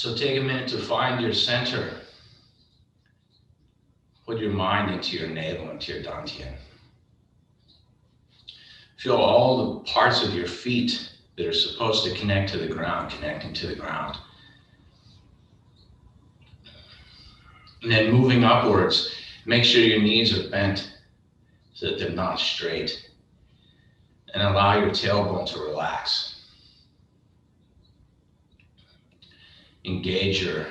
So take a minute to find your center. Put your mind into your navel, into your dantian. Feel all the parts of your feet that are supposed to connect to the ground, connecting to the ground. And then moving upwards, make sure your knees are bent so that they're not straight. And allow your tailbone to relax. Engage your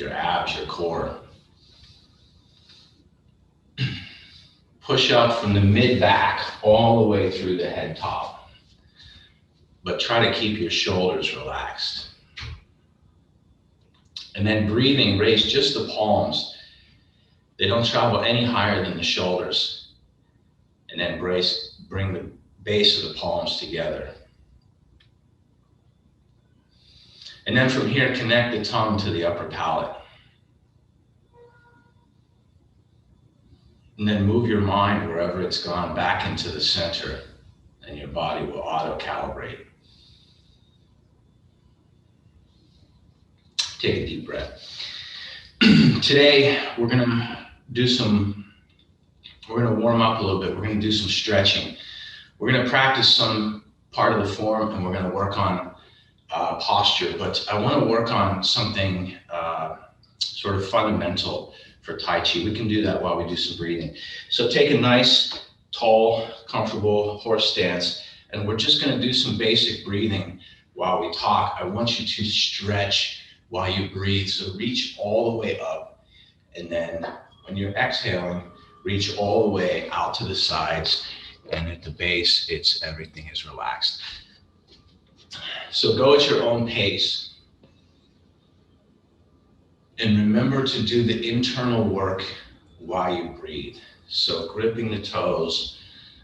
abs, your core. Push up from the mid-back all the way through the head top. But try to keep your shoulders relaxed. And then breathing, raise just the palms. They don't travel any higher than the shoulders. And then bring the base of the palms together. And then from here, connect the tongue to the upper palate. And then move your mind wherever it's gone back into the center, and your body will auto-calibrate. Take a deep breath. Today, we're gonna warm up a little bit. We're gonna do some stretching. We're gonna practice some part of the form, and we're gonna work on posture, but I wanna work on something sort of fundamental for Tai Chi. We can do that while we do some breathing. So take a nice, tall, comfortable horse stance, and we're just gonna do some basic breathing while we talk. I want you to stretch while you breathe. So reach all the way up, and then when you're exhaling, reach all the way out to the sides, and at the base, everything is relaxed. So go at your own pace. And remember to do the internal work while you breathe. So gripping the toes,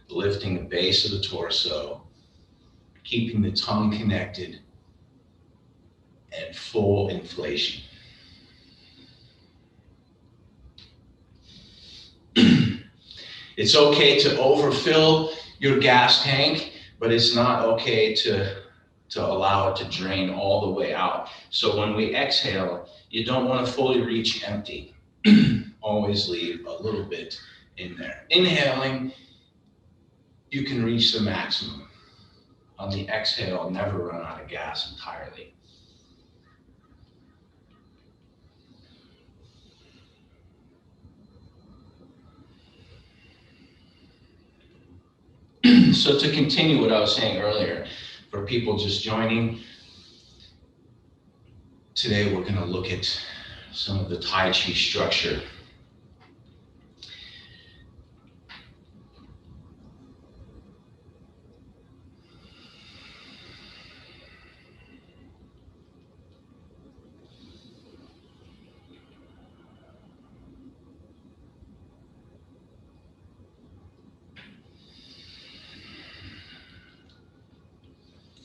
lifting the base of the torso, keeping the tongue connected, and full inflation. It's okay to overfill your gas tank, but it's not okay to allow it to drain all the way out. So when we exhale, you don't want to fully reach empty. Always leave a little bit in there. Inhaling, you can reach the maximum. On the exhale, never run out of gas entirely. So to continue what I was saying earlier, for people just joining, today we're going to look at some of the Tai Chi structure.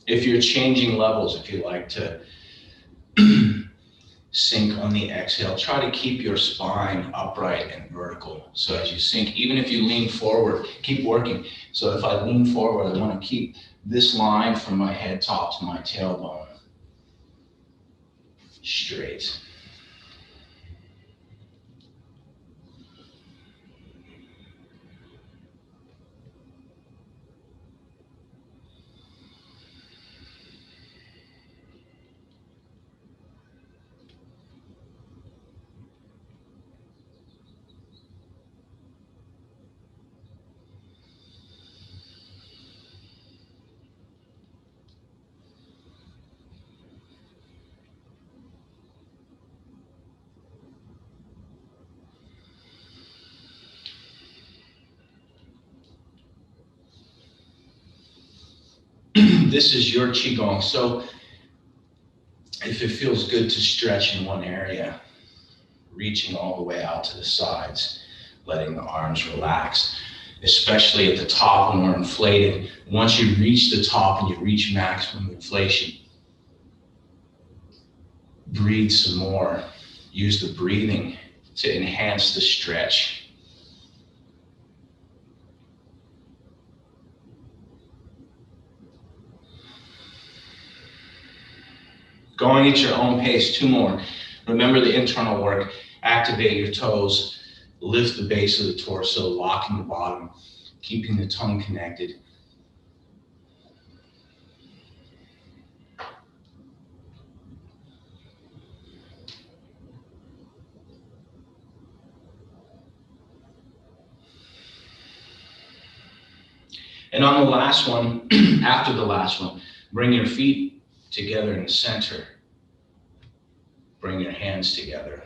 If you're changing levels, if you like to sink on the exhale, try to keep your spine upright and vertical. So as you sink, even if you lean forward, keep working. So if I lean forward, I want to keep this line from my head top to my tailbone straight. This is your Qigong. So if it feels good to stretch in one area, reaching all the way out to the sides, letting the arms relax, especially at the top when we're inflated. Once you reach the top and you reach maximum inflation, breathe some more. Use the breathing to enhance the stretch. Going at your own pace, 2 more. Remember the internal work, activate your toes, lift the base of the torso, locking the bottom, keeping the tongue connected. And on the last one, after the last one, bring your feet together in the center. Bring your hands together.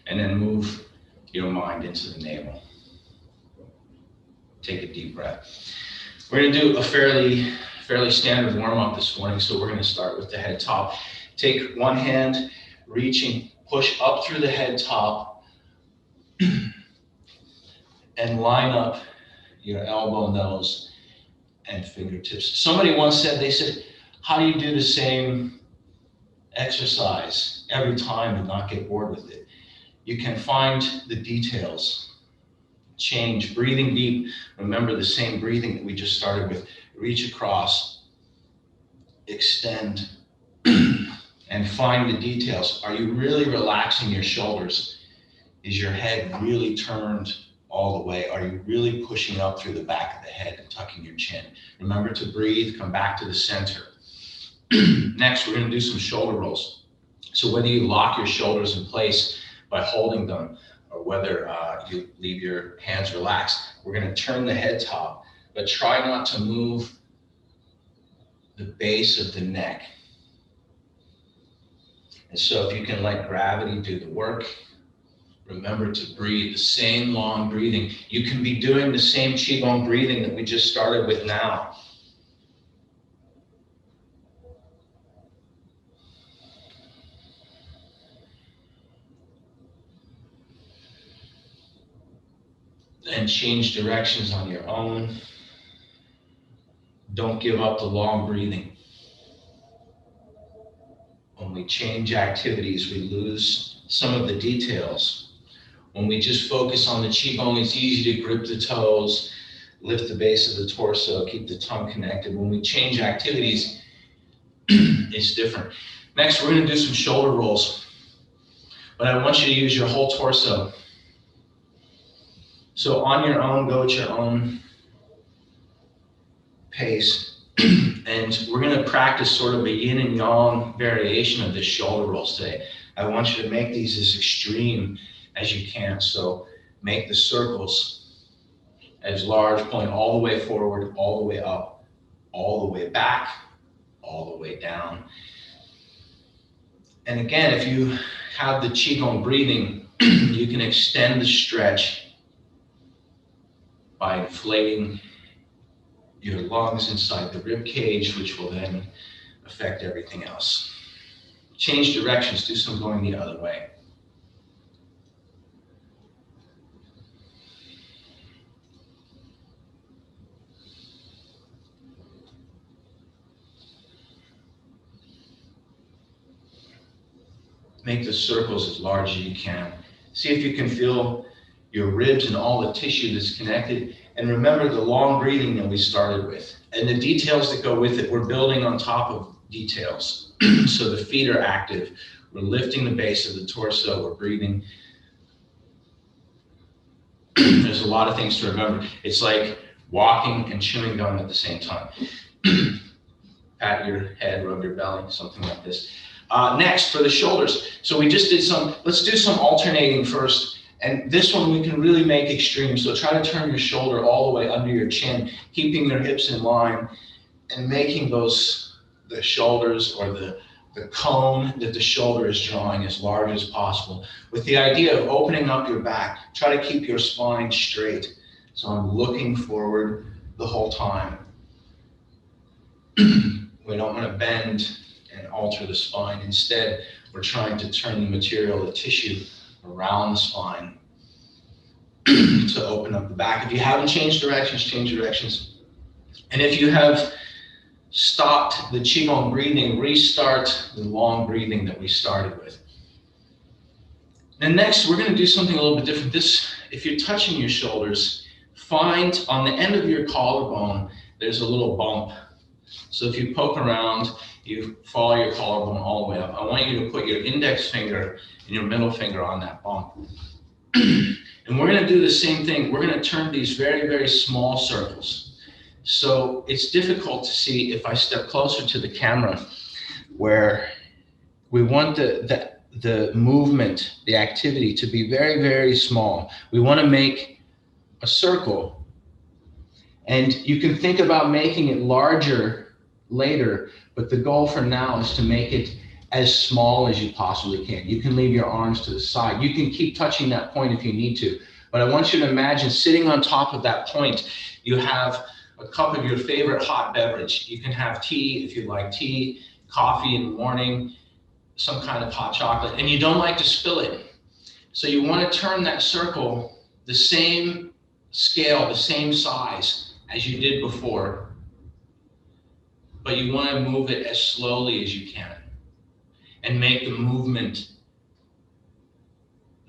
And then move your mind into the navel. Take a deep breath. We're going to do a fairly standard warm-up this morning, so we're going to start with the head top. Take one hand, reaching, push up through the head top, and line up your elbow, nose, and fingertips. Somebody once said, they said, how do you do the same exercise every time and not get bored with it? You can find the details, change, breathing deep. Remember the same breathing that we just started with. Reach across, extend, and find the details. Are you really relaxing your shoulders? Is your head really turned all the way? Are you really pushing up through the back of the head and tucking your chin? Remember to breathe, come back to the center. Next, we're going to do some shoulder rolls. So whether you lock your shoulders in place by holding them, or whether you leave your hands relaxed, we're going to turn the head top, but try not to move the base of the neck. And so if you can let gravity do the work, remember to breathe the same long breathing. You can be doing the same Qigong breathing that we just started with now. And change directions on your own. Don't give up the long breathing. When we change activities, we lose some of the details. When we just focus on the Qigong, it's easy to grip the toes, lift the base of the torso, keep the tongue connected. When we change activities, it's different. Next, we're going to do some shoulder rolls. But I want you to use your whole torso. So on your own, go at your own pace. And we're going to practice sort of a yin and yang variation of this shoulder rolls today. I want you to make these as extreme as you can. So make the circles as large, point all the way forward, all the way up, all the way back, all the way down. And again, if you have the Qigong breathing, you can extend the stretch by inflating your lungs inside the rib cage, which will then affect everything else. Change directions, do some going the other way. Make the circles as large as you can. See if you can feel your ribs and all the tissue that's connected. And remember the long breathing that we started with. And the details that go with it, we're building on top of details. So the feet are active. We're lifting the base of the torso. We're breathing. There's a lot of things to remember. It's like walking and chewing gum at the same time. Pat your head, rub your belly, something like this. Next, for the shoulders. So we just did some, let's do some alternating first. And this one we can really make extreme. So try to turn your shoulder all the way under your chin, keeping your hips in line and making the shoulders or the cone that the shoulder is drawing as large as possible with the idea of opening up your back. Try to keep your spine straight. So I'm looking forward the whole time. We don't want to bend and alter the spine. Instead, we're trying to turn the material, the tissue, around the spine to open up the back. If you haven't changed directions, change directions. And if you have stopped the Qigong breathing, restart the long breathing that we started with. And next, we're going to do something a little bit different. If you're touching your shoulders, find on the end of your collarbone, there's a little bump. So if you poke around You follow your collarbone all the way up. I want you to put your index finger and your middle finger on that bump. And we're going to do the same thing. We're going to turn these very, very small circles. So it's difficult to see if I step closer to the camera, where we want the movement, the activity to be very, very small. We want to make a circle. And you can think about making it larger later, but the goal for now is to make it as small as you possibly can. You can leave your arms to the side. You can keep touching that point if you need to, but I want you to imagine sitting on top of that point. You have a cup of your favorite hot beverage. You can have tea if you like tea, coffee in the morning, some kind of hot chocolate, and you don't like to spill it. So you want to turn that circle the same scale, the same size as you did before, but you want to move it as slowly as you can and make the movement,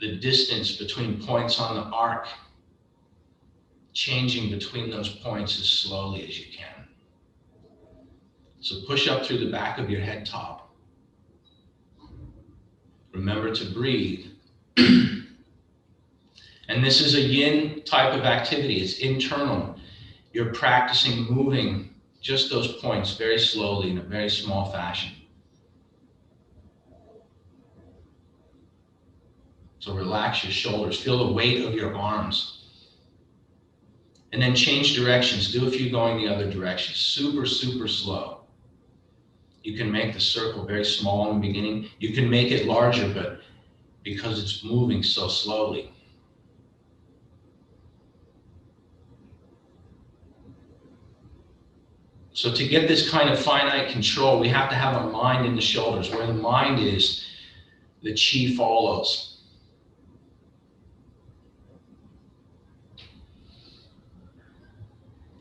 the distance between points on the arc, changing between those points as slowly as you can. So push up through the back of your head top. Remember to breathe. And this is a yin type of activity. It's internal. You're practicing moving just those points very slowly in a very small fashion. So relax your shoulders, feel the weight of your arms. And then change directions. Do a few going the other direction. Super, super slow. You can make the circle very small in the beginning. You can make it larger, but because it's moving so slowly. So to get this kind of finite control, we have to have our mind in the shoulders. Where the mind is, the chi follows.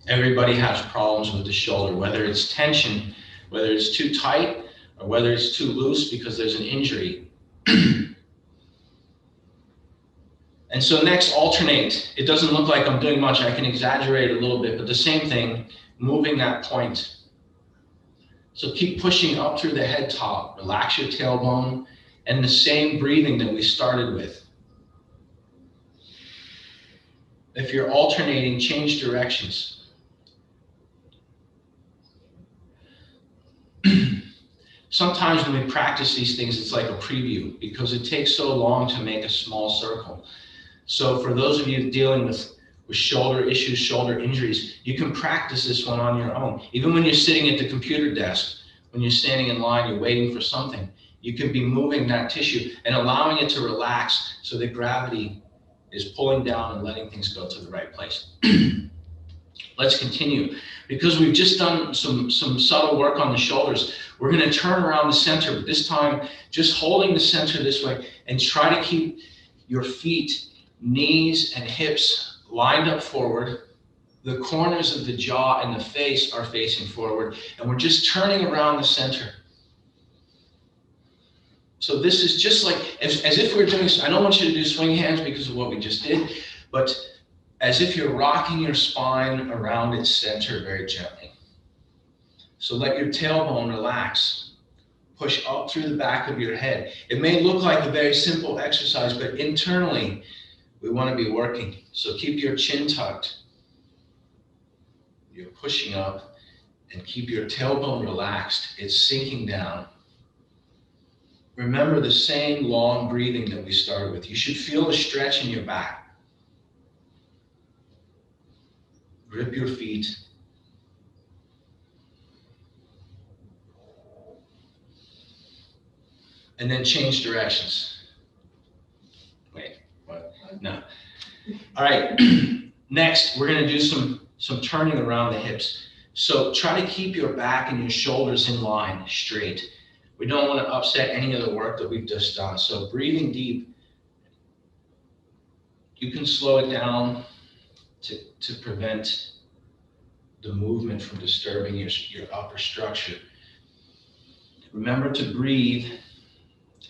Everybody has problems with the shoulder, whether it's tension, whether it's too tight, or whether it's too loose because there's an injury. And so next, alternate. It doesn't look like I'm doing much. I can exaggerate a little bit, but the same thing, moving that point. So keep pushing up through the head top. Relax your tailbone, and the same breathing that we started with. If you're alternating, change directions. Sometimes when we practice these things, it's like a preview because it takes so long to make a small circle. So for those of you dealing with shoulder issues, shoulder injuries, you can practice this one on your own. Even when you're sitting at the computer desk, when you're standing in line, you're waiting for something, you can be moving that tissue and allowing it to relax so that gravity is pulling down and letting things go to the right place. Let's continue. Because we've just done some subtle work on the shoulders, we're going to turn around the center, but this time just holding the center this way and try to keep your feet, knees, and hips lined up forward. The corners of the jaw and the face are facing forward, and we're just turning around the center. So this is just like, as if we're doing, I don't want you to do swing hands because of what we just did, but as if you're rocking your spine around its center very gently. So let your tailbone relax. Push up through the back of your head. It may look like a very simple exercise, but internally, we want to be working. So keep your chin tucked. You're pushing up, and keep your tailbone relaxed. It's sinking down. Remember the same long breathing that we started with. You should feel the stretch in your back. Grip your feet. And then change directions. Wait, what? No. All right, next we're gonna do some turning around the hips. So try to keep your back and your shoulders in line, straight. We don't wanna upset any of the work that we've just done. So breathing deep, you can slow it down to prevent the movement from disturbing your upper structure. Remember to breathe,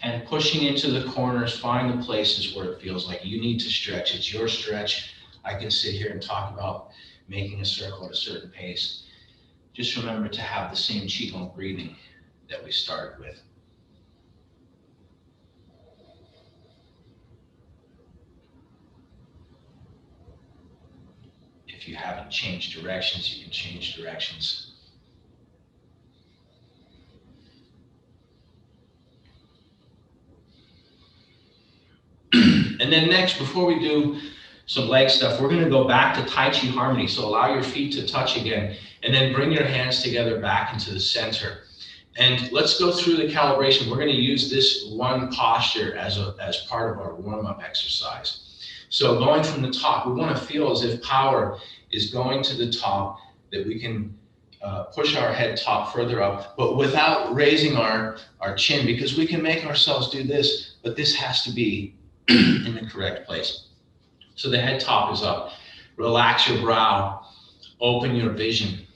and pushing into the corners, find the places where it feels like you need to stretch. It's your stretch. I can sit here and talk about making a circle at a certain pace. Just remember to have the same Qigong breathing. that we started with. If you haven't changed directions, you can change directions. And then next, before we do some leg stuff, we're going to go back to Tai Chi Harmony. So allow your feet to touch again, and then bring your hands together back into the center. And let's go through the calibration. We're going to use this one posture as part of our warm-up exercise. So going from the top, we want to feel as if power is going to the top, that we can push our head top further up, but without raising our chin, because we can make ourselves do this, but this has to be in the correct place. So the head top is up. Relax your brow. Open your vision.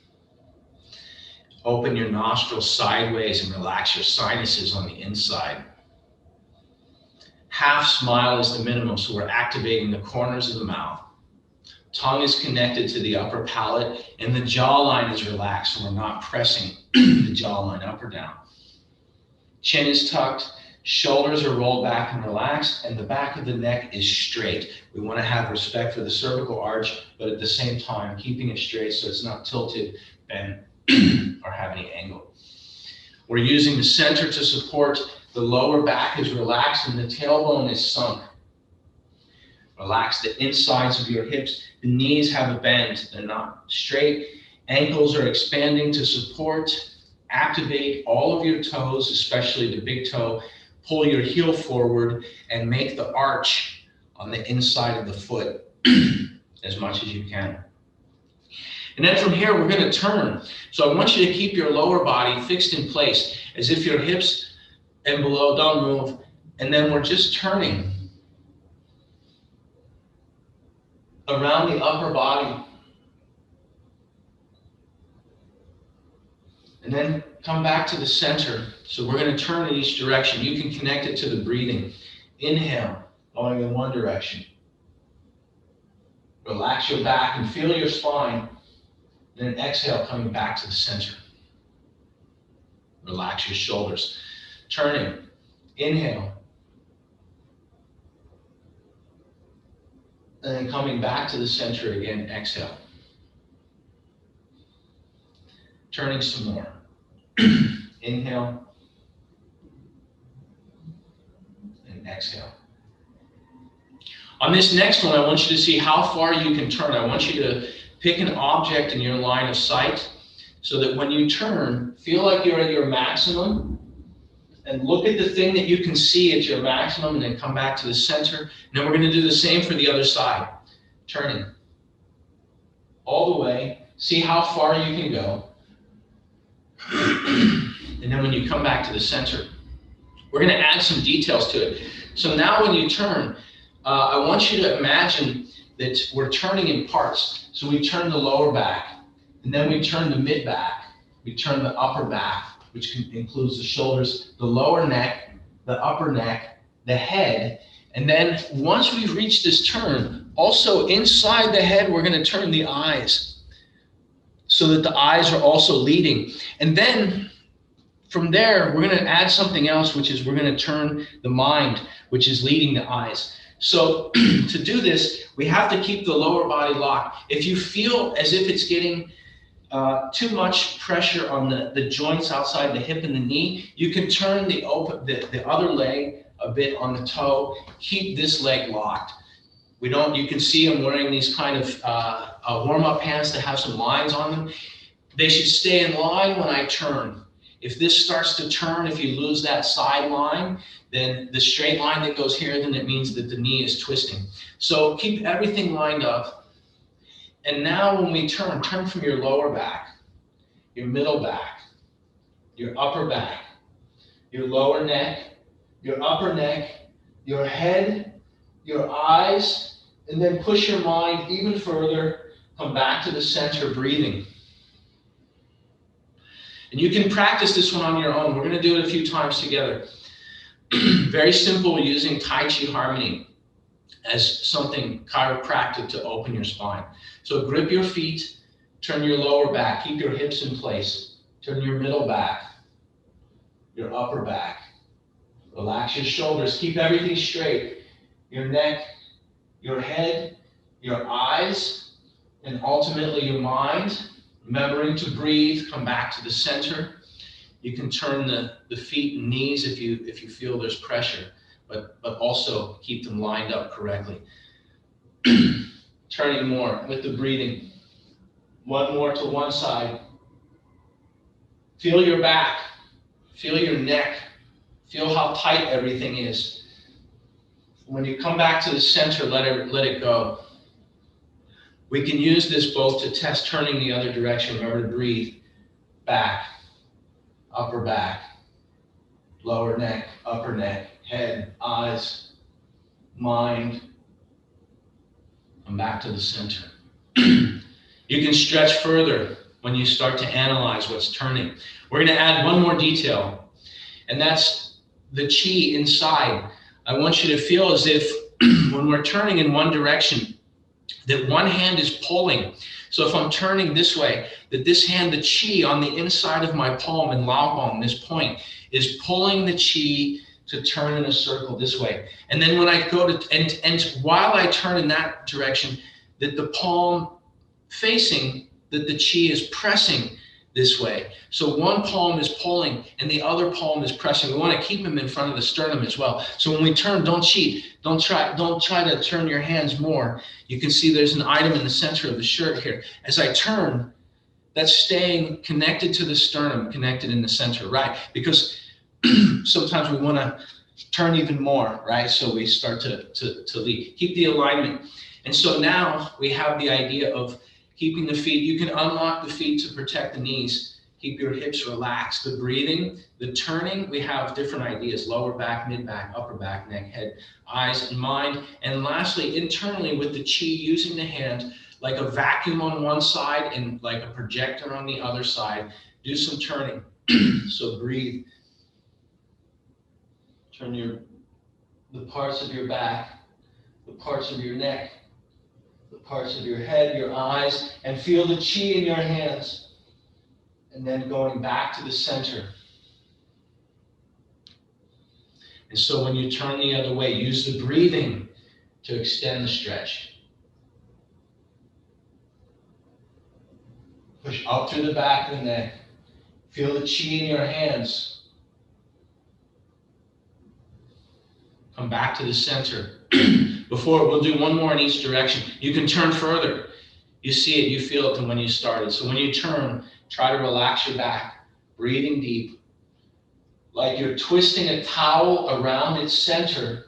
Open your nostrils sideways and relax your sinuses on the inside. Half smile is the minimum, so we're activating the corners of the mouth. Tongue is connected to the upper palate, and the jawline is relaxed, so we're not pressing the jawline up or down. Chin is tucked. Shoulders are rolled back and relaxed, and the back of the neck is straight. We want to have respect for the cervical arch, but at the same time, keeping it straight so it's not tilted, bent, or have any angle. We're using the center to support. The lower back is relaxed and the tailbone is sunk. Relax the insides of your hips. The knees have a bend. They're not straight. Ankles are expanding to support. Activate all of your toes, especially the big toe. Pull your heel forward and make the arch on the inside of the foot as much as you can. And then from here, we're going to turn. So I want you to keep your lower body fixed in place as if your hips and below don't move. And then we're just turning around the upper body. And then come back to the center. So we're going to turn in each direction. You can connect it to the breathing. Inhale, going in one direction. Relax your back and feel your spine. Then exhale, coming back to the center. Relax your shoulders. Turning. Inhale. And then coming back to the center again, exhale. Turning some more. Inhale. And exhale. On this next one, I want you to see how far you can turn. I want you to pick an object in your line of sight so that when you turn, feel like you're at your maximum and look at the thing that you can see at your maximum and then come back to the center. And then we're going to do the same for the other side. Turning all the way. See how far you can go. And then when you come back to the center, we're going to add some details to it. So now when you turn, I want you to imagine that we're turning in parts. So we turn the lower back, and then we turn the mid back. We turn the upper back, which includes the shoulders, the lower neck, the upper neck, the head. And then once we've reached this turn, also inside the head, we're going to turn the eyes so that the eyes are also leading. And then from there, we're going to add something else, which is we're going to turn the mind, which is leading the eyes. So to do this, we have to keep the lower body locked. If you feel as if it's getting too much pressure on the joints outside the hip and the knee, you can turn the other leg a bit on the toe. Keep this leg locked. You can see I'm wearing these kind of warm-up pants that have some lines on them. They should stay in line when I turn. If this starts to turn, if you lose that side line, then the straight line that goes here, then it means that the knee is twisting. So keep everything lined up. And now when we turn from your lower back, your middle back, your upper back, your lower neck, your upper neck, your head, your eyes, and then push your mind even further. Come back to the center, breathing. And you can practice this one on your own. We're going to do it a few times together. Very simple, using Tai Chi Harmony as something chiropractic to open your spine. So grip your feet, turn your lower back, keep your hips in place, turn your middle back, your upper back. Relax your shoulders. Keep everything straight. Your neck, your head, your eyes, and ultimately your mind. Remembering to breathe, come back to the center. You can turn the feet and knees if you feel there's pressure, but also keep them lined up correctly. Turning more with the breathing. One more to one side. Feel your back. Feel your neck. Feel how tight everything is. When you come back to the center, let it go. We can use this both to test turning the other direction. Remember to breathe. Back, upper back, lower neck, upper neck, head, eyes, mind. Come back to the center. You can stretch further when you start to analyze what's turning. We're going to add one more detail, and that's the chi inside. I want you to feel as if when we're turning in one direction, that one hand is pulling. So if I'm turning this way, that this hand, the chi on the inside of my palm in Lao Bong, this point, is pulling the chi to turn in a circle this way. And then when I go to, and while I turn in that direction, that the palm facing, that the chi is pressing this way. So one palm is pulling and the other palm is pressing. We want to keep them in front of the sternum as well. So when we turn, don't cheat. Don't try to turn your hands more. You can see there's an item in the center of the shirt here. As I turn, that's staying connected to the sternum, connected in the center, right? Because sometimes we want to turn even more, right? So we start to lead. Keep the alignment. And so now we have the idea of keeping the feet. You can unlock the feet to protect the knees. Keep your hips relaxed. The breathing, the turning, we have different ideas. Lower back, mid back, upper back, neck, head, eyes, and mind. And lastly, internally with the chi, using the hand like a vacuum on one side and like a projector on the other side. Do some turning. So breathe. Turn the parts of your back, the parts of your neck, the parts of your head, your eyes, and feel the chi in your hands. And then going back to the center. And so when you turn the other way, use the breathing to extend the stretch. Push up through the back of the neck. Feel the chi in your hands. Come back to the center. Before, we'll do one more in each direction. You can turn further. You see it, you feel it when you started. So when you turn, try to relax your back, breathing deep. Like you're twisting a towel around its center.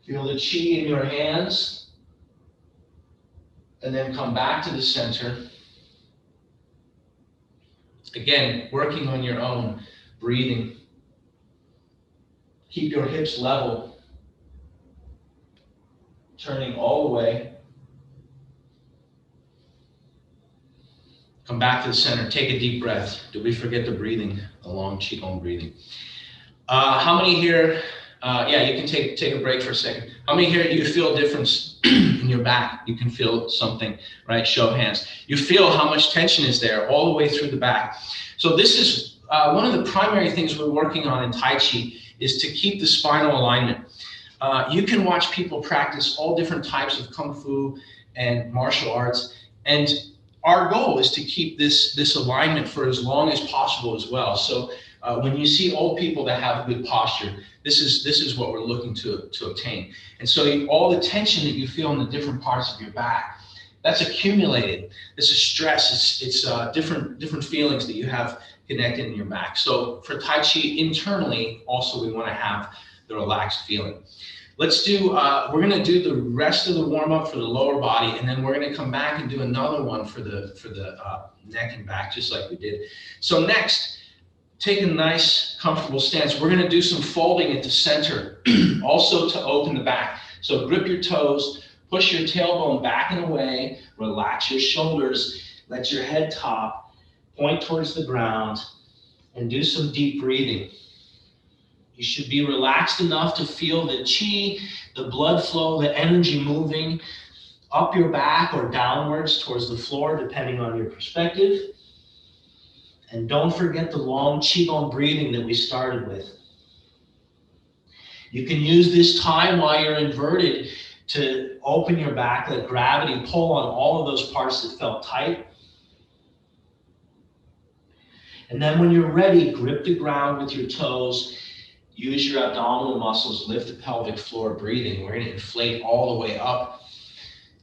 Feel the chi in your hands. And then come back to the center. Again, working on your own, breathing. Keep your hips level. Turning all the way. Come back to the center. Take a deep breath. Did we forget the breathing? The long Qigong breathing. How many here, yeah, you can take a break for a second. How many here, you feel a difference in your back? You can feel something, right? Show of hands. You feel how much tension is there all the way through the back. So this is one of the primary things we're working on in Tai Chi is to keep the spinal alignment. You can watch people practice all different types of Kung Fu and martial arts. And our goal is to keep this alignment for as long as possible as well. So when you see old people that have good posture, this is what we're looking to obtain. And so all the tension that you feel in the different parts of your back, that's accumulated. This is stress. It's different feelings that you have connected in your back. So for Tai Chi internally, also we want to have the relaxed feeling. Let's do, we're going to do the rest of the warm up for the lower body, and then we're going to come back and do another one for the neck and back, just like we did. So next, take a nice, comfortable stance. We're going to do some folding at the center, also to open the back. So grip your toes, push your tailbone back and away, relax your shoulders, let your head top, point towards the ground, and do some deep breathing. You should be relaxed enough to feel the chi, the blood flow, the energy moving up your back or downwards towards the floor, depending on your perspective. And don't forget the long Qigong breathing that we started with. You can use this time while you're inverted to open your back, let gravity pull on all of those parts that felt tight. And then when you're ready, grip the ground with your toes, use your abdominal muscles, lift the pelvic floor breathing. We're going to inflate all the way up,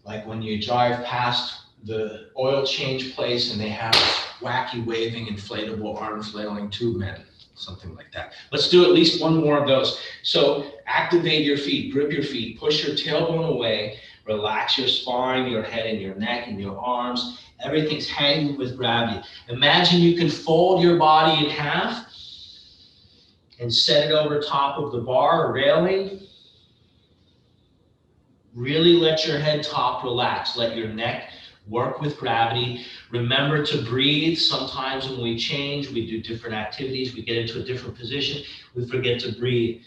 like when you drive past the oil change place and they have wacky waving inflatable arm flailing tube men, something like that. Let's do at least one more of those. So activate your feet, grip your feet, push your tailbone away, relax your spine, your head and your neck and your arms. Everything's hanging with gravity. Imagine you can fold your body in half and set it over top of the bar or railing. Really let your head top relax. Let your neck work with gravity. Remember to breathe. Sometimes when we change, we do different activities, we get into a different position, we forget to breathe.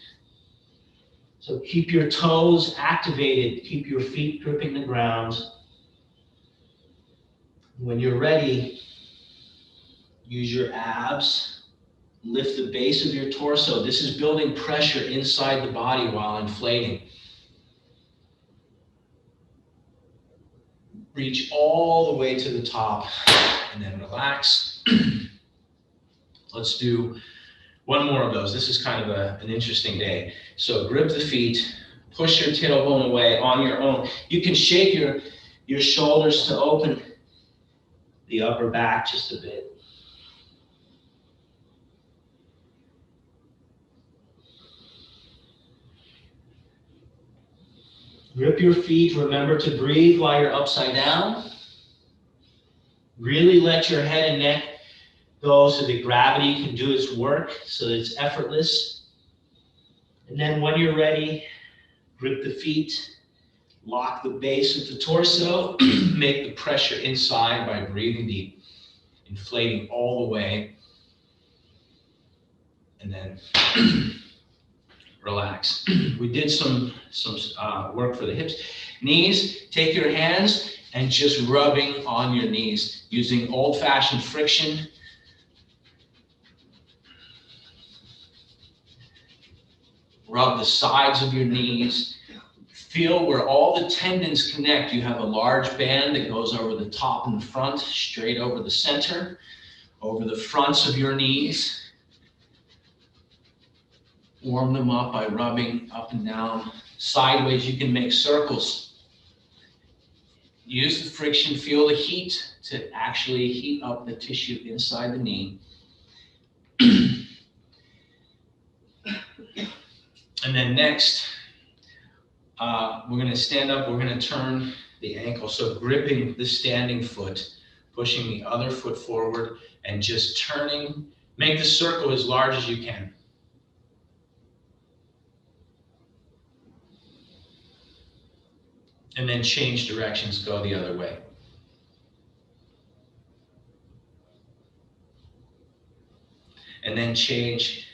So keep your toes activated, keep your feet gripping the ground. When you're ready, use your abs, lift the base of your torso. This is building pressure inside the body while inflating. Reach all the way to the top and then relax. Let's do one more of those. This is kind of an interesting day. So grip the feet, push your tailbone away on your own. You can shake your shoulders to open the upper back just a bit. Grip your feet. Remember to breathe while you're upside down. Really let your head and neck go so that gravity can do its work, so that it's effortless. And then when you're ready, grip the feet, lock the base of the torso, make the pressure inside by breathing deep, inflating all the way, and then relax. We did some work for the hips. Knees, take your hands and just rubbing on your knees using old-fashioned friction. Rub the sides of your knees. Feel where all the tendons connect. You have a large band that goes over the top and the front, straight over the center, over the fronts of your knees. Warm them up by rubbing up and down. Sideways, you can make circles. Use the friction, feel the heat to actually heat up the tissue inside the knee. And then next, we're going to stand up, we're going to turn the ankle. So gripping the standing foot, pushing the other foot forward, and just turning. Make the circle as large as you can. And then change directions, go the other way. And then change,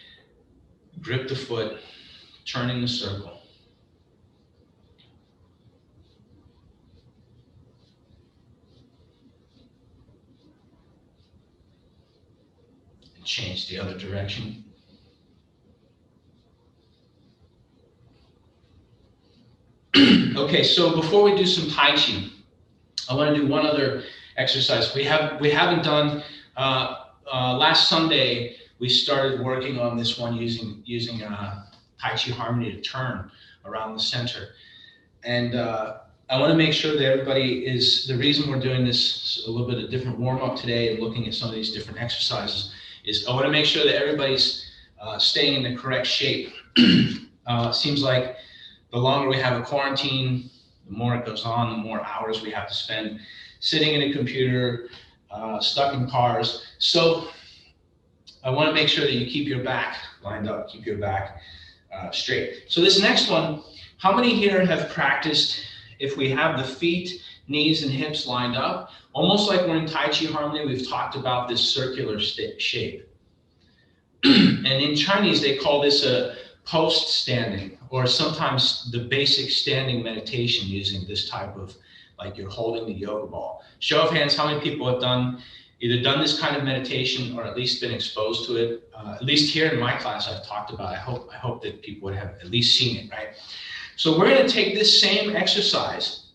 grip the foot, turning the circle. And change the other direction. Okay, so before we do some Tai Chi, I want to do one other exercise. We haven't done, last Sunday, we started working on this one using Tai Chi Harmony to turn around the center. And I want to make sure that everybody is, the reason we're doing this, a little bit of different warm up today and looking at some of these different exercises, is I want to make sure that everybody's staying in the correct shape. Seems like the longer we have a quarantine, the more it goes on, the more hours we have to spend sitting in a computer, stuck in cars. So I want to make sure that you keep your back lined up, keep your back straight. So this next one, how many here have practiced, if we have the feet, knees, and hips lined up, almost like we're in Tai Chi Harmony, we've talked about this circular shape. And in Chinese, they call this a post-standing, or sometimes the basic standing meditation using this type of, like you're holding the yoga ball. Show of hands, how many people have done either done this kind of meditation or at least been exposed to it. At least here in my class, I've talked about it. I hope that people would have at least seen it, right? So we're going to take this same exercise.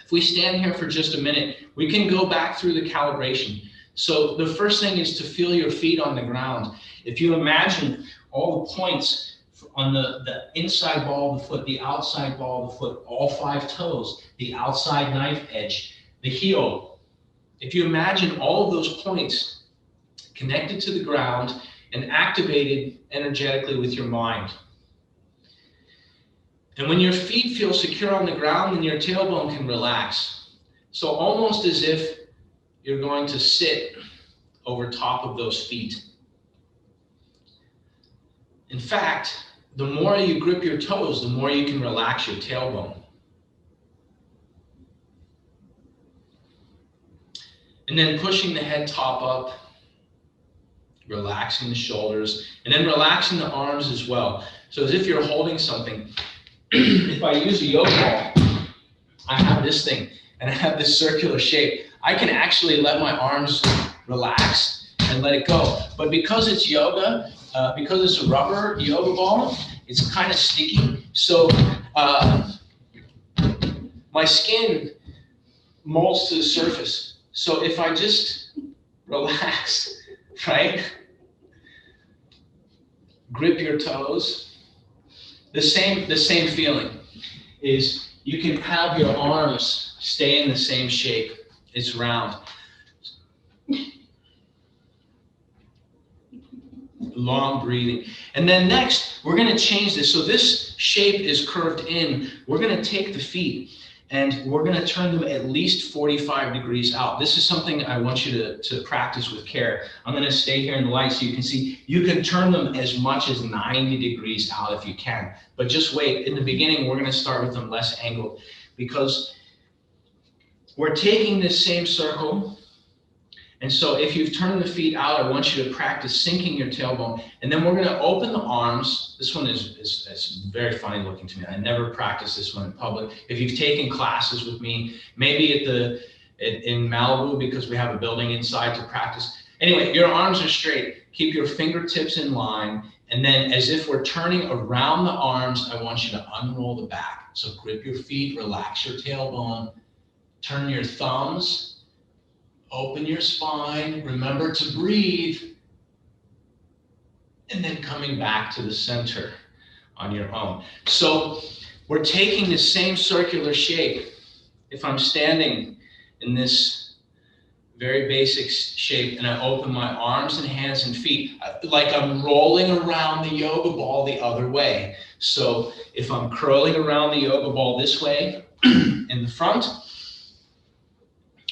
If we stand here for just a minute, we can go back through the calibration. So the first thing is to feel your feet on the ground. If you imagine all the points on the inside ball of the foot, the outside ball of the foot, all 5 toes, the outside knife edge, the heel. If you imagine all of those points connected to the ground and activated energetically with your mind. And when your feet feel secure on the ground, then your tailbone can relax. So almost as if you're going to sit over top of those feet. In fact, the more you grip your toes, the more you can relax your tailbone. And then pushing the head top up, relaxing the shoulders, and then relaxing the arms as well. So as if you're holding something. If I use a yoga ball, I have this thing, and I have this circular shape. I can actually let my arms relax and let it go. But because it's yoga, because it's a rubber yoga ball, it's kind of sticky. So my skin molds to the surface. So if I just relax, right? Grip your toes. The same feeling is you can have your arms stay in the same shape. It's round. Long breathing. And then next, we're going to change this. So this shape is curved in. We're going to take the feet and we're going to turn them at least 45 degrees out. This is something I want you to practice with care. I'm going to stay here in the light so you can see. You can turn them as much as 90 degrees out if you can. But just wait. In the beginning, we're going to start with them less angled because we're taking this same circle. And so if you've turned the feet out, I want you to practice sinking your tailbone. And then we're going to open the arms. This one is very funny looking to me. I never practice this one in public. If you've taken classes with me, maybe in Malibu, because we have a building inside to practice. Anyway, your arms are straight. Keep your fingertips in line. And then as if we're turning around the arms, I want you to unroll the back. So grip your feet, relax your tailbone, turn your thumbs. Open your spine, remember to breathe, and then coming back to the center on your own. So we're taking the same circular shape. If I'm standing in this very basic shape and I open my arms and hands and feet, like I'm rolling around the yoga ball the other way. So if I'm curling around the yoga ball this way in the front,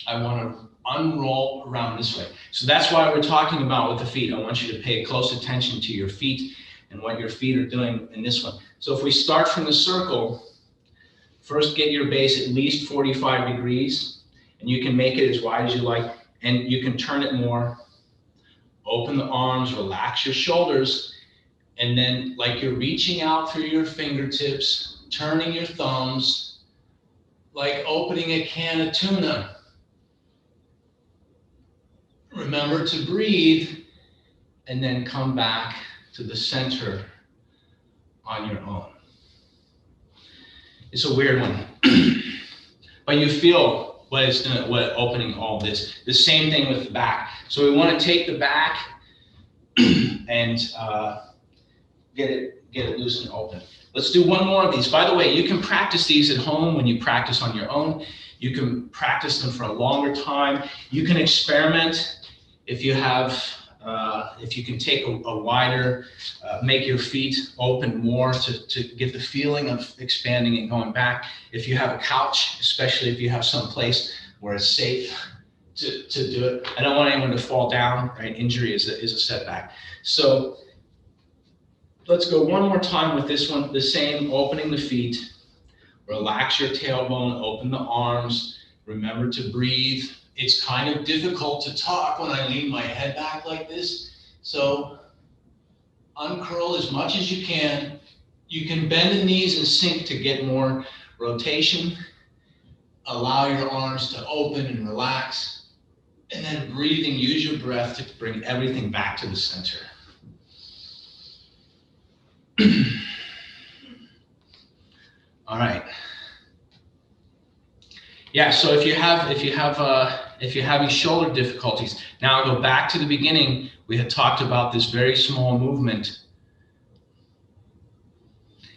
I want to unroll around this way. So that's why we're talking about with the feet. I want you to pay close attention to your feet and what your feet are doing in this one. So if we start from the circle, first get your base at least 45 degrees, and you can make it as wide as you like, and you can turn it more. Open the arms, relax your shoulders, and then like you're reaching out through your fingertips, turning your thumbs, like opening a can of tuna. Remember to breathe and then come back to the center on your own. It's a weird one, but you feel what opening all this. The same thing with the back. So we want to take the back and get it loose and open. Let's do one more of these. By the way, you can practice these at home when you practice on your own. You can practice them for a longer time. You can experiment. If you have, if you can take a wider, make your feet open more to get the feeling of expanding and going back. If you have a couch, especially if you have some place where it's safe to do it. I don't want anyone to fall down, right? Injury is a setback. So let's go one more time with this one, the same, opening the feet, relax your tailbone, open the arms, remember to breathe. It's kind of difficult to talk when I lean my head back like this. So uncurl as much as you can. You can bend the knees and sink to get more rotation. Allow your arms to open and relax. And then breathing, use your breath to bring everything back to the center. All right. Yeah, so if you're having shoulder difficulties, now I'll go back to the beginning. We had talked about this very small movement.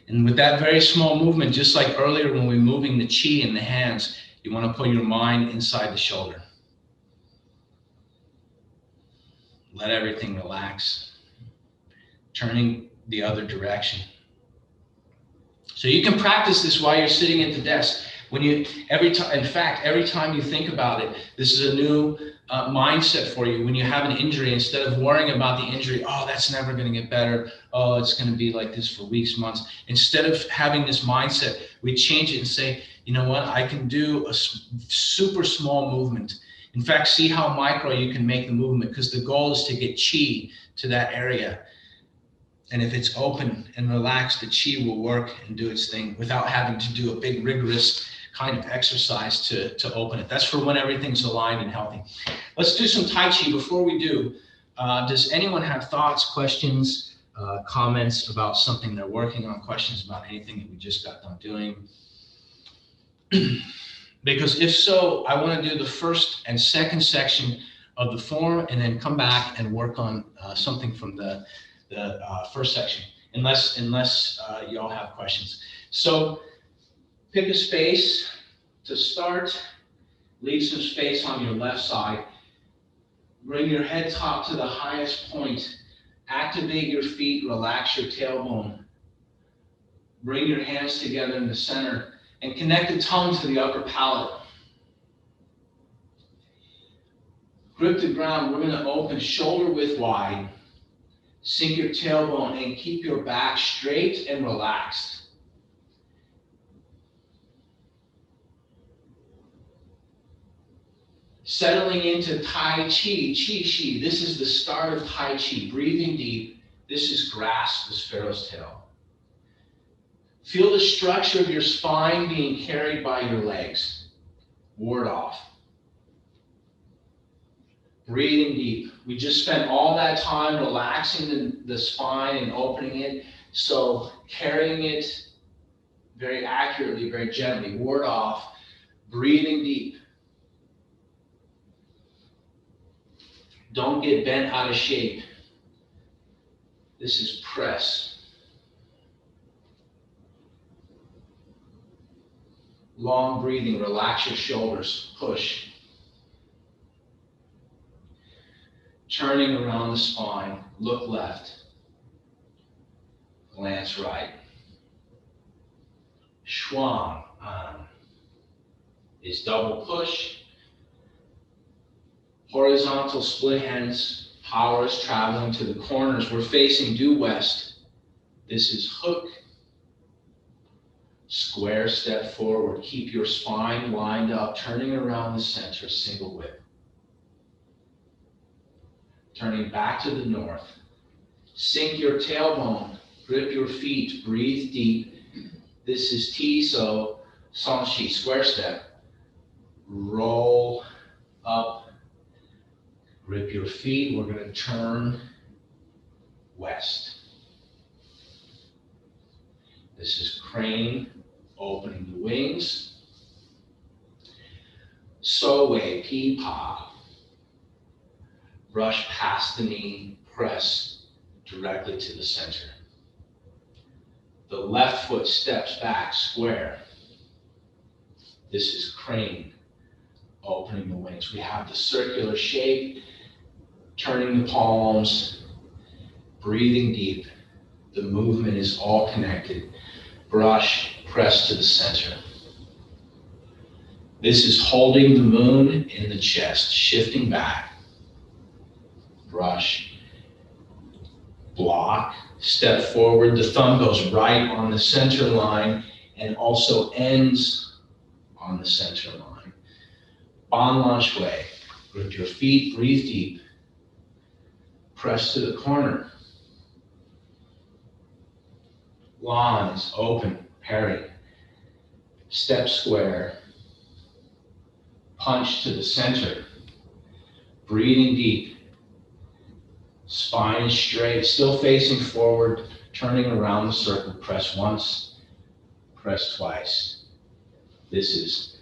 And with that very small movement, just like earlier when we were moving the chi in the hands, you want to put your mind inside the shoulder. Let everything relax, turning the other direction. So you can practice this while you're sitting at the desk. Every time you think about it, this is a new mindset for you. When you have an injury, instead of worrying about the injury, oh, that's never going to get better. Oh, it's going to be like this for weeks, months. Instead of having this mindset, we change it and say, you know what? I can do a super small movement. In fact, see how micro you can make the movement, because the goal is to get chi to that area. And if it's open and relaxed, the chi will work and do its thing without having to do a big rigorous kind of exercise to open it. That's for when everything's aligned and healthy. Let's do some Tai Chi. Before we do, does anyone have thoughts, questions, comments about something they're working on, questions about anything that we just got done doing? Because if so, I want to do the first and second section of the form and then come back and work on something from the first section, unless y'all have questions. So pick a space to start, leave some space on your left side, bring your head top to the highest point, activate your feet, relax your tailbone, bring your hands together in the center, and connect the tongue to the upper palate. Grip the ground. We're going to open shoulder width wide. Sink your tailbone and keep your back straight and relaxed. Settling into Tai Chi, Chi Chi. This is the start of Tai Chi. Breathing deep. This is grasp the sparrow's tail. Feel the structure of your spine being carried by your legs. Ward off. Breathing deep. We just spent all that time relaxing the spine and opening it. So carrying it very accurately, very gently. Ward off. Breathing deep. Don't get bent out of shape. This is press. Long breathing, relax your shoulders, push. Turning around the spine, look left, glance right. Schwang is double push. Horizontal split hands, power is traveling to the corners. We're facing due west. This is hook. Square step forward. Keep your spine lined up, turning around the center, single whip. Turning back to the north. Sink your tailbone, grip your feet, breathe deep. This is Tiso Sanshi, square step. Roll up, grip your feet. We're going to turn west. This is crane, opening the wings. Soe, Pi-Pa. Brush past the knee, press directly to the center. The left foot steps back, square. This is crane, opening the wings. We have the circular shape, turning the palms, breathing deep. The movement is all connected. Brush, press to the center. This is holding the moon in the chest, shifting back. Brush, block, step forward. The thumb goes right on the center line and also ends on the center line. Ban Lan Shui. Grip your feet, breathe deep. Press to the corner. Lines, open, parry. Step square. Punch to the center. Breathing deep. Spine is straight, still facing forward, turning around the circle. Press once, press twice. This is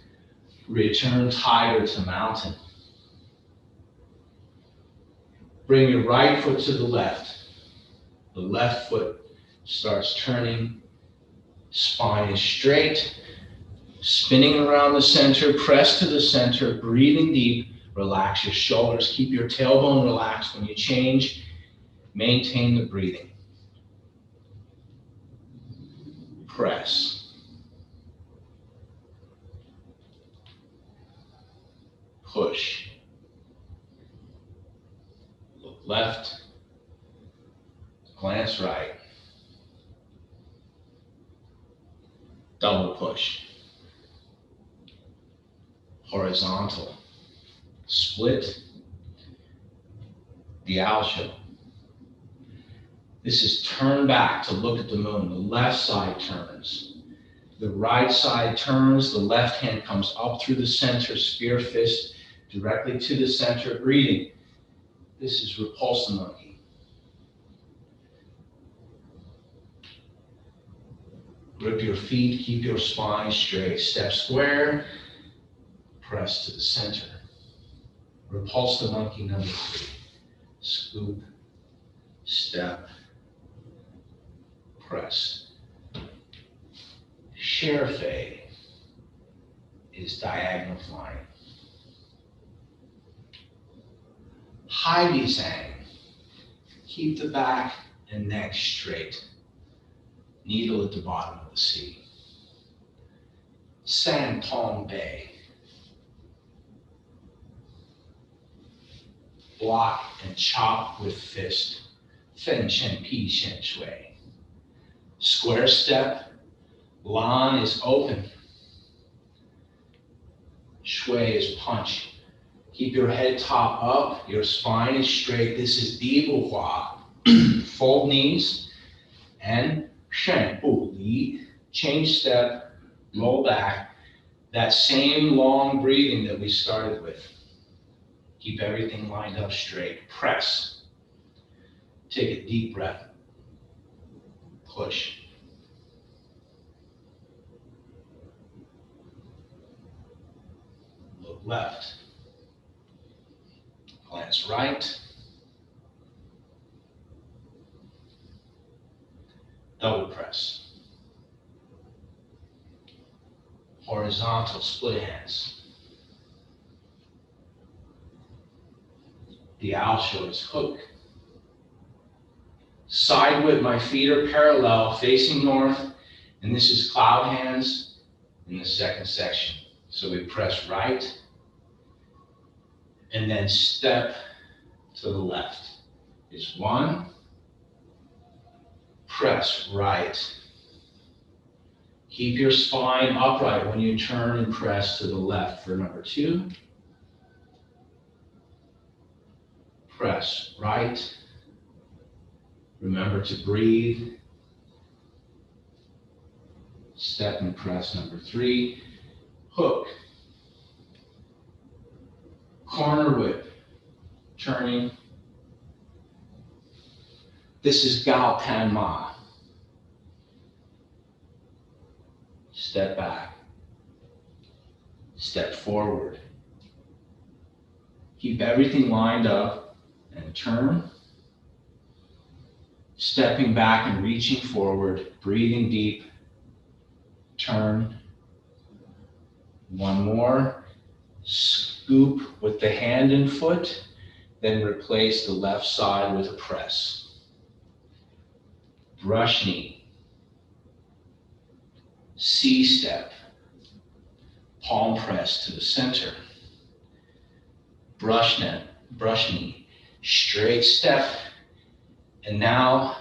return tiger to mountain. Bring your right foot to the left. The left foot starts turning. Spine is straight. Spinning around the center, press to the center, breathing deep. Relax your shoulders. Keep your tailbone relaxed. When you change, maintain the breathing. Press. Push. Look left. Glance right. Double push. Horizontal. Split. Diaosho. This is turn back to look at the moon. The left side turns. The right side turns. The left hand comes up through the center, spear fist directly to the center, breathing. This is Repulsa Monkey. Grip your feet, keep your spine straight. Step square, press to the center. Repulsa Monkey number 3. Scoop, step, press. Sherfei is diagonal flying. Heidi Zhang, keep the back and neck straight. Needle at the bottom of the sea. San Tong Bei. Block and chop with fist. Fen Chen Pi Shen Shui. Square step. Lan is open. Shui is punch. Keep your head top up. Your spine is straight. This is Di Bu Hua. Fold knees and Shen Bu Li. Change step. Roll back. That same long breathing that we started with. Keep everything lined up straight. Press. Take a deep breath. Push. Look left. Glance right. Double press. Horizontal split hands. Diaosho is hook. Side whip, my feet are parallel, facing north, and this is cloud hands in the second section. So we press right, and then step to the left. Is 1, press right. Keep your spine upright when you turn and press to the left for number 2. Press right. Remember to breathe. Step and press number 3. Hook. Corner whip. Turning. This is Gao Pan Ma. Step back. Step forward. Keep everything lined up. And turn, stepping back and reaching forward, breathing deep, turn, 1 more, scoop with the hand and foot, then replace the left side with a press. Brush knee, C step, palm press to the center, brush knee, straight step, and now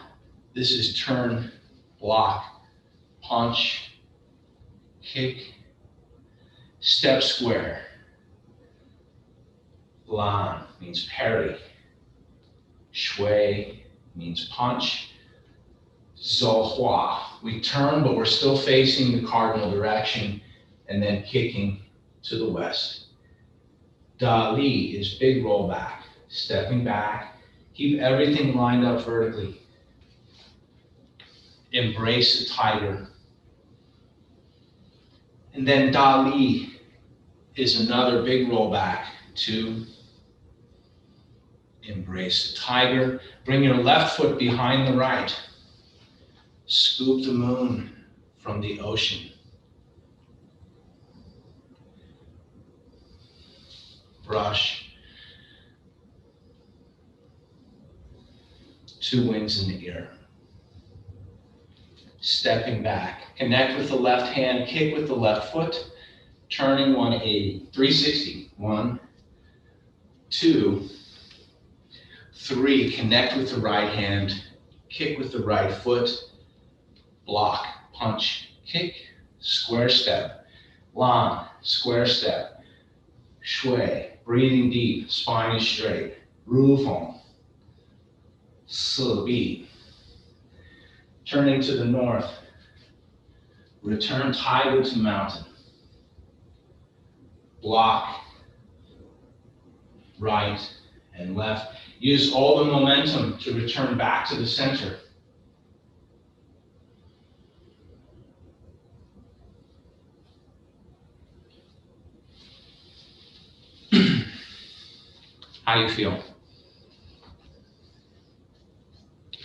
this is turn, block, punch, kick, step square. Lan means parry. Shui means punch. Zhou Hua, we turn, but we're still facing the cardinal direction, and then kicking to the west. Da Li is big roll back, stepping back. Keep everything lined up vertically. Embrace the tiger. And then Da Li is another big roll back. 2. Embrace the tiger. Bring your left foot behind the right. Scoop the moon from the ocean. Brush. 2 wings in the ear. Stepping back. Connect with the left hand, kick with the left foot, turning 180, 360. 1, 2, 3. Connect with the right hand, kick with the right foot, block, punch, kick, square step, lan, square step, shui, breathing deep, spine is straight, ru feng, si bi. Turning to the north, return tiger to mountain. Block, right and left. Use all the momentum to return back to the center. How you feel?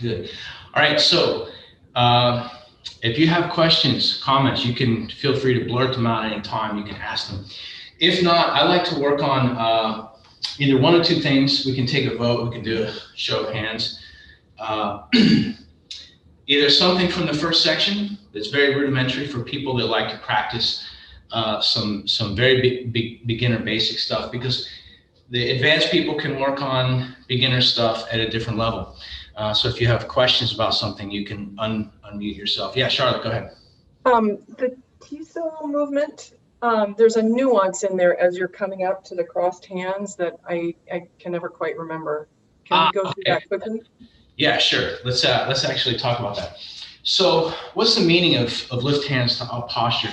Good. All right, so if you have questions, comments, you can feel free to blurt them out anytime. You can ask them. If not, I like to work on either 1 or 2 things. We can take a vote. We can do a show of hands. Either something from the first section that's very rudimentary for people that like to practice some very beginner basic stuff, because the advanced people can work on beginner stuff at a different level. So if you have questions about something, you can unmute yourself. Yeah, Charlotte, go ahead. The T-cell movement, there's a nuance in there as you're coming up to the crossed hands that I can never quite remember. Can you go through that quickly? Yeah, sure. Let's actually talk about that. So what's the meaning of lift hands to up posture?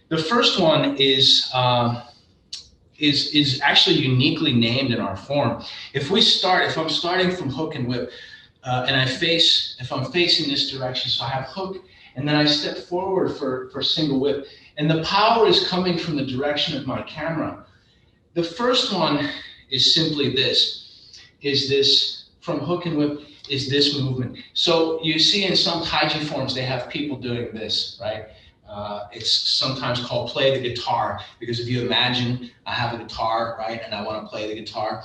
The first one is actually uniquely named in our form. If I'm starting from hook and whip, and if I'm facing this direction, so I have hook, and then I step forward for single whip, and the power is coming from the direction of my camera. The first one is simply this from hook and whip is this movement. So you see in some Taiji forms, they have people doing this, right? It's sometimes called play the guitar, because if you imagine I have a guitar, right, and I want to play the guitar,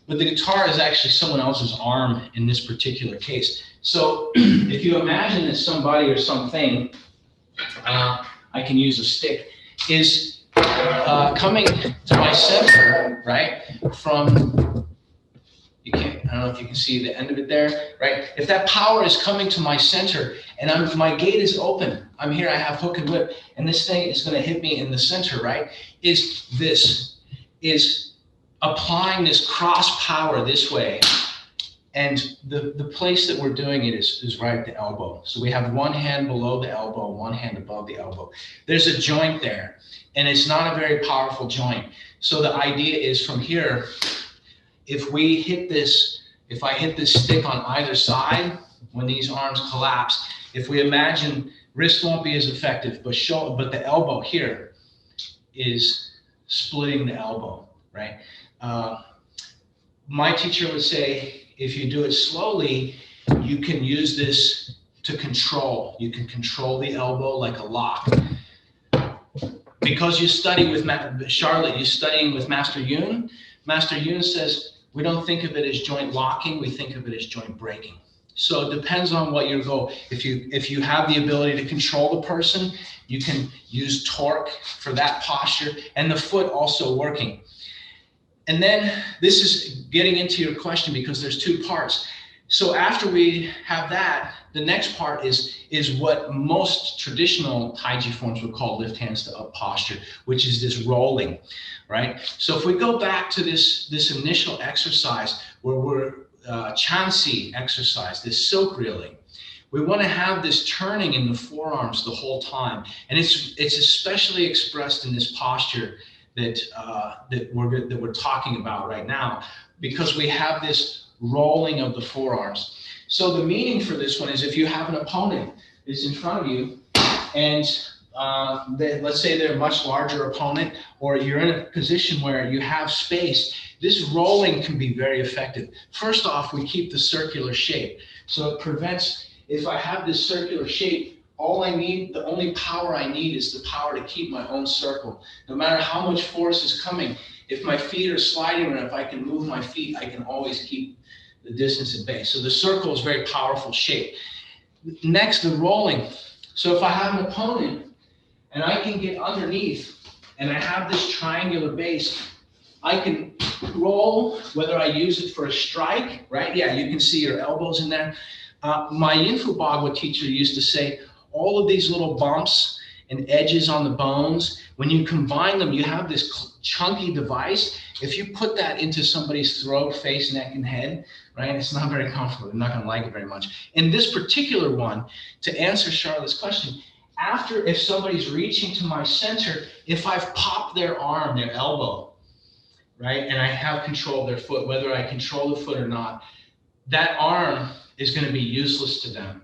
but the guitar is actually someone else's arm in this particular case. So if you imagine that somebody or something, I can use a stick, is coming to my center, right, from, I don't know if you can see the end of it there, right? If that power is coming to my center and my gate is open, I'm here, I have hook and whip, and this thing is going to hit me in the center, right? Is applying this cross power this way, and the place that we're doing it is right at the elbow. So we have one hand below the elbow, one hand above the elbow. There's a joint there, and it's not a very powerful joint. So the idea is from here, if I hit this stick on either side, when these arms collapse, if we imagine wrist won't be as effective, but the elbow here is splitting the elbow, right? My teacher would say, if you do it slowly, you can use this to control. You can control the elbow like a lock. Because you study with Charlotte, you're studying with Master Yun. Master Yun says, we don't think of it as joint locking, we think of it as joint breaking. So it depends on what your goal. If you have the ability to control the person, you can use torque for that posture, and the foot also working. And then this is getting into your question, because there's 2 parts. So after we have that, the next part is what most traditional Taiji forms would call lift hands to up posture, which is this rolling, right? So if we go back to this initial exercise where we're Chansi exercise, this silk reeling, we want to have this turning in the forearms the whole time. And it's especially expressed in this posture that we're talking about right now, because we have this rolling of the forearms. So the meaning for this one is if you have an opponent that's in front of you, and let's say they're a much larger opponent, or you're in a position where you have space, this rolling can be very effective. First off, we keep the circular shape. So it prevents, if I have this circular shape, the only power I need is the power to keep my own circle. No matter how much force is coming, if my feet are sliding or if I can move my feet, I can always keep the distance at bay. So the circle is a very powerful shape. Next, the rolling. So if I have an opponent and I can get underneath and I have this triangular base, I can roll, whether I use it for a strike, right? Yeah, you can see your elbows in there. My Infubagwa teacher used to say, all of these little bumps and edges on the bones, when you combine them, you have this chunky device. If you put that into somebody's throat, face, neck, and head, right, it's not very comfortable. They're not going to like it very much. In this particular one, to answer Charlotte's question, if somebody's reaching to my center, if I've popped their arm, their elbow, right, and I have control of their foot, whether I control the foot or not, that arm is going to be useless to them.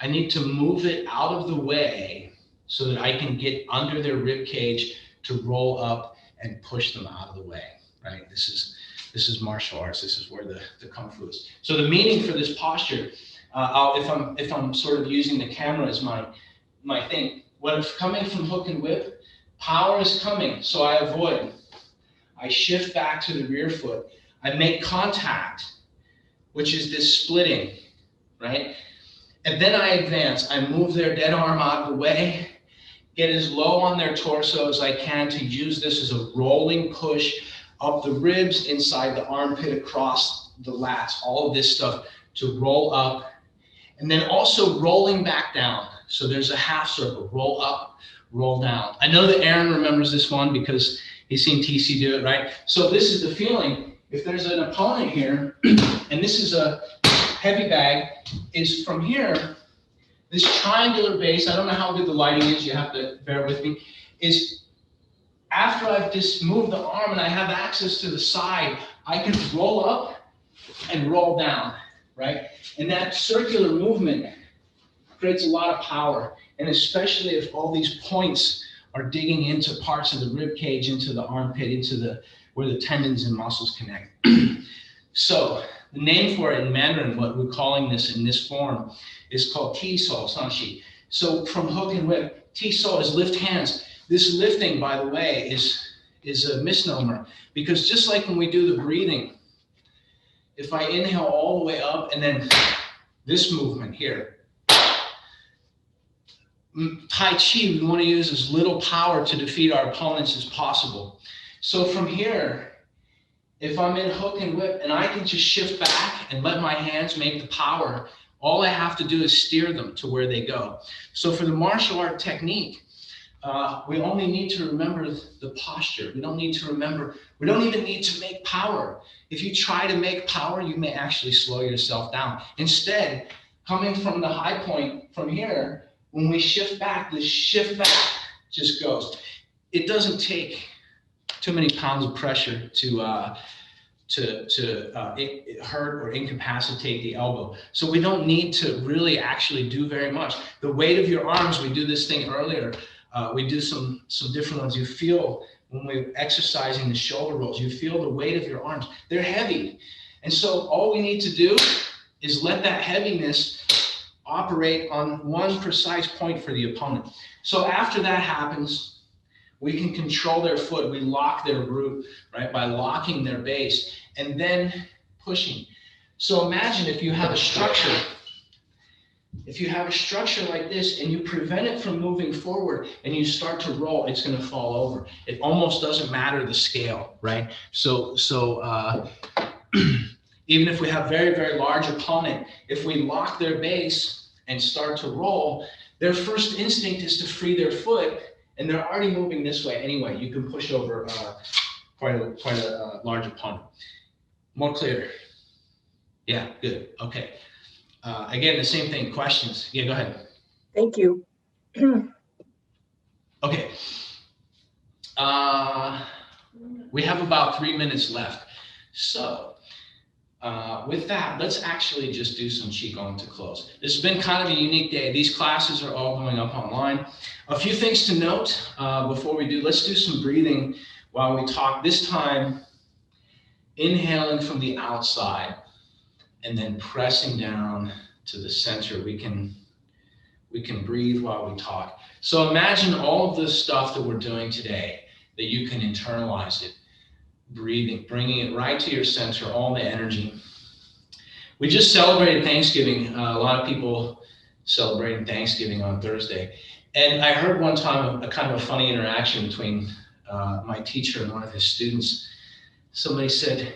I need to move it out of the way so that I can get under their rib cage to roll up and push them out of the way, right? This is martial arts. This is where the Kung Fu is. So the meaning for this posture, if I'm sort of using the camera as my thing, when it's coming from hook and whip, power is coming, so I avoid. I shift back to the rear foot. I make contact, which is this splitting, right? And then I advance. I move their dead arm out of the way, get as low on their torso as I can to use this as a rolling push up the ribs, inside the armpit, across the lats, all of this stuff to roll up. And then also rolling back down. So there's a half circle, roll up, roll down. I know that Aaron remembers this one because he's seen TC do it, right? So this is the feeling. If there's an opponent here, and this is a heavy bag, is from here, this triangular base, I don't know how good the lighting is, you have to bear with me, is after I've just moved the arm and I have access to the side, I can roll up and roll down, right? And that circular movement creates a lot of power, and especially if all these points are digging into parts of the rib cage, into the armpit, into where the tendons and muscles connect. So the name for it in Mandarin, what we're calling this in this form, is called T-Sol Sanshi. So from hook and whip, T-Sol is lift hands. This lifting, by the way, is a misnomer, because just like when we do the breathing, if I inhale all the way up and then this movement here, Tai Chi, we want to use as little power to defeat our opponents as possible. So from here, if I'm in hook and whip and I can just shift back and let my hands make the power, all I have to do is steer them to where they go. So for the martial art technique, we only need to remember the posture. We don't even need to make power. If you try to make power, you may actually slow yourself down. Instead, coming from the high point from here, when we shift back, the shift back just goes. It doesn't take too many pounds of pressure to hurt or incapacitate the elbow. So we don't need to really actually do very much. The weight of your arms, we do this thing earlier, we do some different ones. You feel when we're exercising the shoulder rolls, you feel the weight of your arms. They're heavy. And so all we need to do is let that heaviness operate on one precise point for the opponent. So after that happens, we can control their foot. We lock their root, right, by locking their base and then pushing. So imagine if you have a structure, like this and you prevent it from moving forward and you start to roll, it's going to fall over. It almost doesn't matter the scale, right? So even if we have very, very large opponent, if we lock their base and start to roll, their first instinct is to free their foot, and they're already moving this way anyway. You can push over quite a large opponent. More clear? Yeah, good. Okay. Again, the same thing. Questions? Yeah, go ahead. Thank you. Okay. We have about 3 minutes left. So with that, let's actually just do some Qigong to close. This has been kind of a unique day. These classes are all going up online. A few things to note before we do. Let's do some breathing while we talk. This time, inhaling from the outside and then pressing down to the center. We can breathe while we talk. So imagine all of the stuff that we're doing today, that you can internalize it. Breathing, bringing it right to your center, all the energy. We just celebrated Thanksgiving. A lot of people celebrating Thanksgiving on Thursday. And I heard one time a kind of a funny interaction between my teacher and one of his students. Somebody said,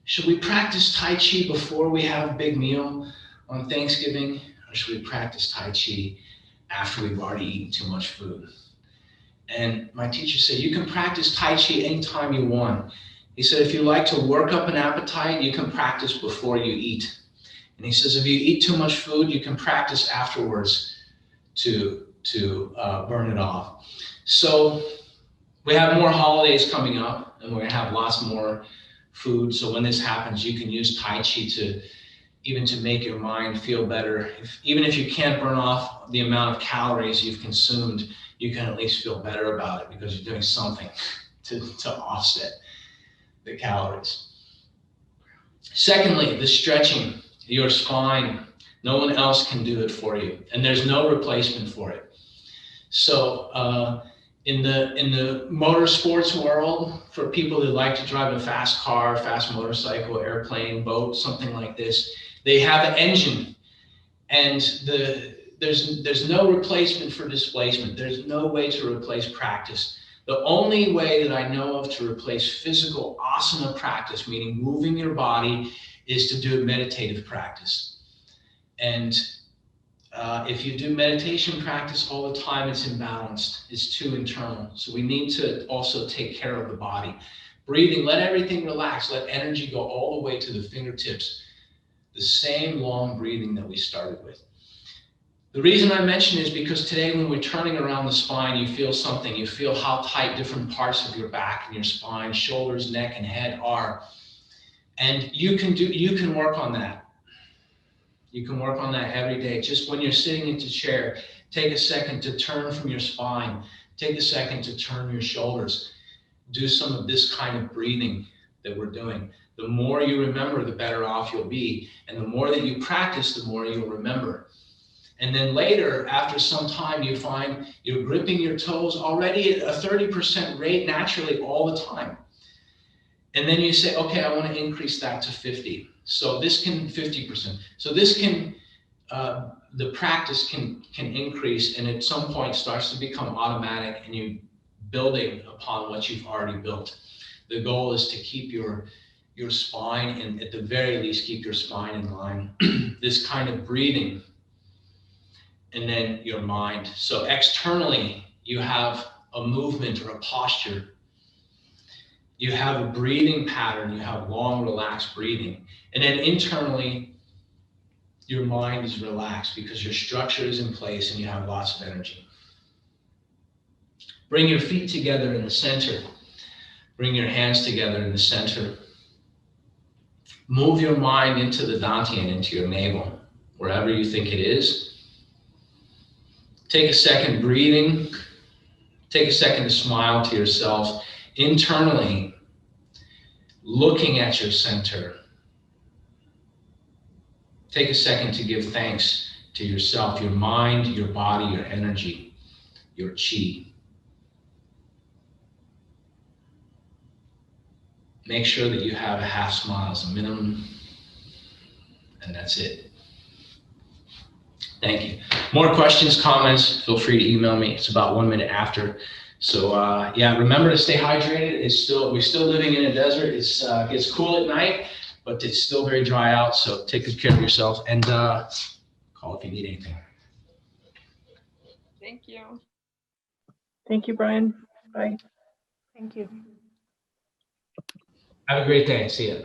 should we practice Tai Chi before we have a big meal on Thanksgiving? Or should we practice Tai Chi after we've already eaten too much food? And my teacher said, you can practice Tai Chi anytime you want. He said, if you like to work up an appetite, you can practice before you eat. And he says, if you eat too much food, you can practice afterwards to burn it off. So we have more holidays coming up, and we're gonna have lots more food. So when this happens, you can use Tai Chi to make your mind feel better. Even if you can't burn off the amount of calories you've consumed, you can at least feel better about it because you're doing something to offset the calories. Secondly, the stretching your spine. No one else can do it for you, and there's no replacement for it. So in the motorsports world, for people that like to drive a fast car, fast motorcycle, airplane, boat, something like this, they have an engine, and there's no replacement for displacement. There's no way to replace practice. The only way that I know of to replace physical asana practice, meaning moving your body, is to do meditative practice. And if you do meditation practice all the time, it's imbalanced, it's too internal. So we need to also take care of the body. Breathing, let everything relax, let energy go all the way to the fingertips. The same long breathing that we started with. The reason I mention is because today when we're turning around the spine, you feel something. You feel how tight different parts of your back and your spine, shoulders, neck, and head are. And you can work on that. You can work on that every day. Just when you're sitting into chair, take a second to turn from your spine. Take a second to turn your shoulders. Do some of this kind of breathing that we're doing. The more you remember, the better off you'll be. And the more that you practice, the more you'll remember. And then later, after some time, you find you're gripping your toes already at a 30% rate naturally all the time. And then you say, okay, I want to increase that to 50. So this can 50%. So this can, the practice can increase, and at some point starts to become automatic, and you're building upon what you've already built. The goal is to keep your spine, and at the very least, keep your spine in line. This kind of breathing, and then your mind. So externally, you have a movement or a posture. You have a breathing pattern, you have long, relaxed breathing. And then internally, your mind is relaxed because your structure is in place and you have lots of energy. Bring your feet together in the center. Bring your hands together in the center. Move your mind into the dantian, into your navel, wherever you think it is. Take a second breathing. Take a second to smile to yourself. Internally, looking at your center. Take a second to give thanks to yourself, your mind, your body, your energy, your chi. Make sure that you have a half smile as a minimum, and that's it. Thank you. More questions, comments, feel free to email me. It's about 1 minute after. So yeah, remember to stay hydrated. We're still living in a desert. It gets cool at night, but it's still very dry out. So take good care of yourself, and call if you need anything. Thank you. Thank you, Brian. Bye. Thank you. Have a great day. See ya.